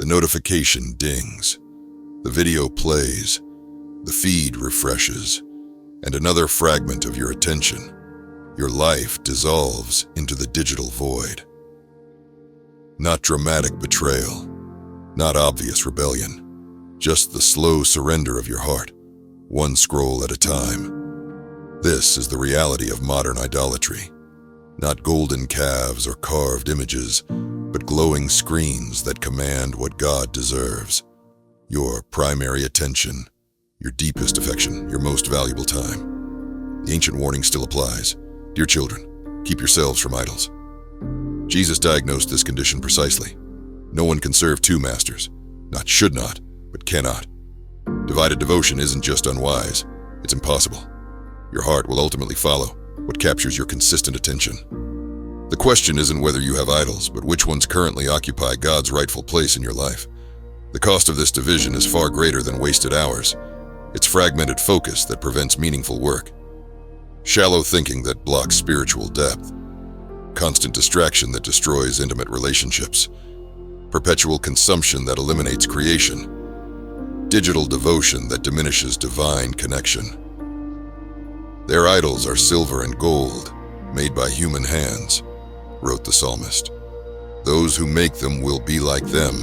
The notification dings, the video plays, the feed refreshes, and another fragment of your attention, your life dissolves into the digital void. Not dramatic betrayal, not obvious rebellion, just the slow surrender of your heart, one scroll at a time. This is the reality of modern idolatry. Not golden calves or carved images, but glowing screens that command what God deserves. Your primary attention, your deepest affection, your most valuable time. The ancient warning still applies. Dear children, keep yourselves from idols. Jesus diagnosed this condition precisely. No one can serve two masters. Not should not, but cannot. Divided devotion isn't just unwise, it's impossible. Your heart will ultimately follow what captures your consistent attention. The question isn't whether you have idols, but which ones currently occupy God's rightful place in your life. The cost of this division is far greater than wasted hours. It's fragmented focus that prevents meaningful work. Shallow thinking that blocks spiritual depth. Constant distraction that destroys intimate relationships. Perpetual consumption that eliminates creation. Digital devotion that diminishes divine connection. Their idols are silver and gold, made by human hands, wrote the psalmist. Those who make them will be like them,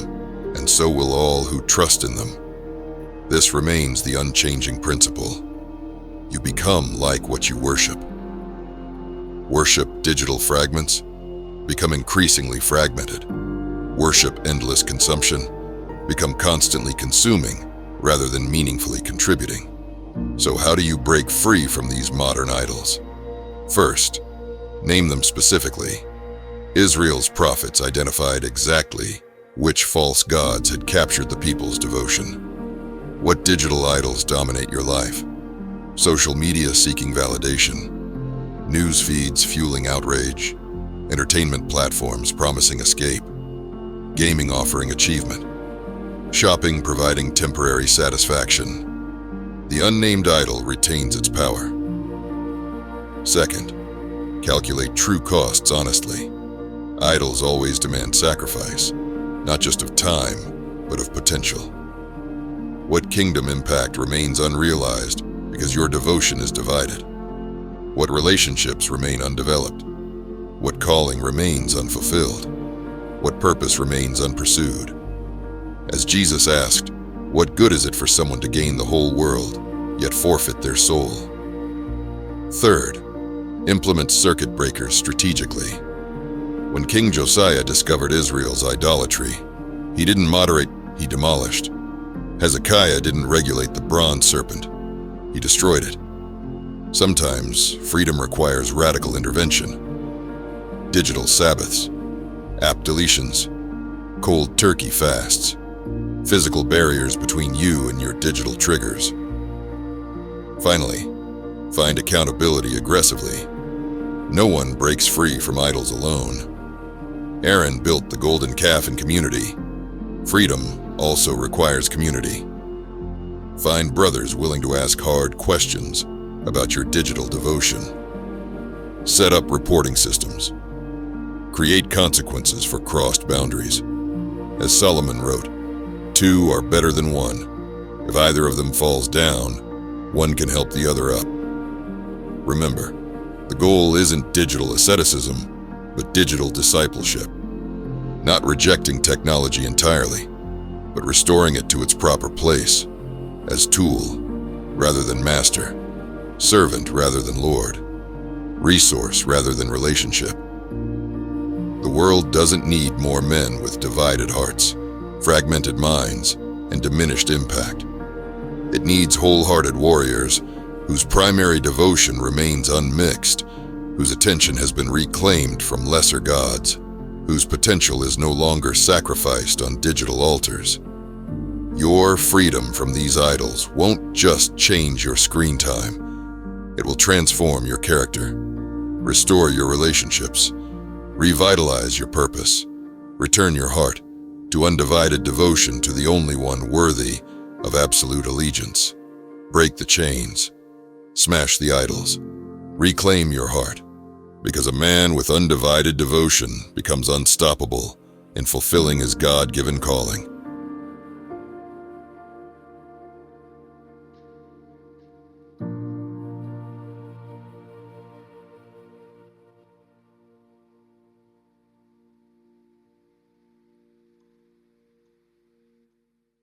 and so will all who trust in them. This remains the unchanging principle. You become like what you worship. Worship digital fragments, become increasingly fragmented. Worship endless consumption, become constantly consuming rather than meaningfully contributing. So how do you break free from these modern idols? First, name them specifically. Israel's prophets identified exactly which false gods had captured the people's devotion. What digital idols dominate your life? Social media seeking validation, news feeds fueling outrage, entertainment platforms promising escape, gaming offering achievement, shopping providing temporary satisfaction. The unnamed idol retains its power. Second, calculate true costs honestly. Idols always demand sacrifice, not just of time, but of potential. What kingdom impact remains unrealized because your devotion is divided? What relationships remain undeveloped? What calling remains unfulfilled? What purpose remains unpursued? As Jesus asked, what good is it for someone to gain the whole world, yet forfeit their soul? Third, implement circuit breakers strategically. When King Josiah discovered Israel's idolatry, he didn't moderate, he demolished. Hezekiah didn't regulate the bronze serpent, he destroyed it. Sometimes, freedom requires radical intervention. Digital Sabbaths, app deletions, cold turkey fasts, physical barriers between you and your digital triggers. Finally, find accountability aggressively. No one breaks free from idols alone. Aaron built the golden calf in community. Freedom also requires community. Find brothers willing to ask hard questions about your digital devotion. Set up reporting systems. Create consequences for crossed boundaries. As Solomon wrote, two are better than one. If either of them falls down, one can help the other up. Remember, the goal isn't digital asceticism, but digital discipleship. Not rejecting technology entirely, but restoring it to its proper place, as tool rather than master, servant rather than Lord, resource rather than relationship. The world doesn't need more men with divided hearts, fragmented minds, and diminished impact. It needs wholehearted warriors whose primary devotion remains unmixed, whose attention has been reclaimed from lesser gods, whose potential is no longer sacrificed on digital altars. Your freedom from these idols won't just change your screen time. It will transform your character, restore your relationships, revitalize your purpose, return your heart to undivided devotion to the only one worthy of absolute allegiance. Break the chains, smash the idols, reclaim your heart, because a man with undivided devotion becomes unstoppable in fulfilling his God-given calling.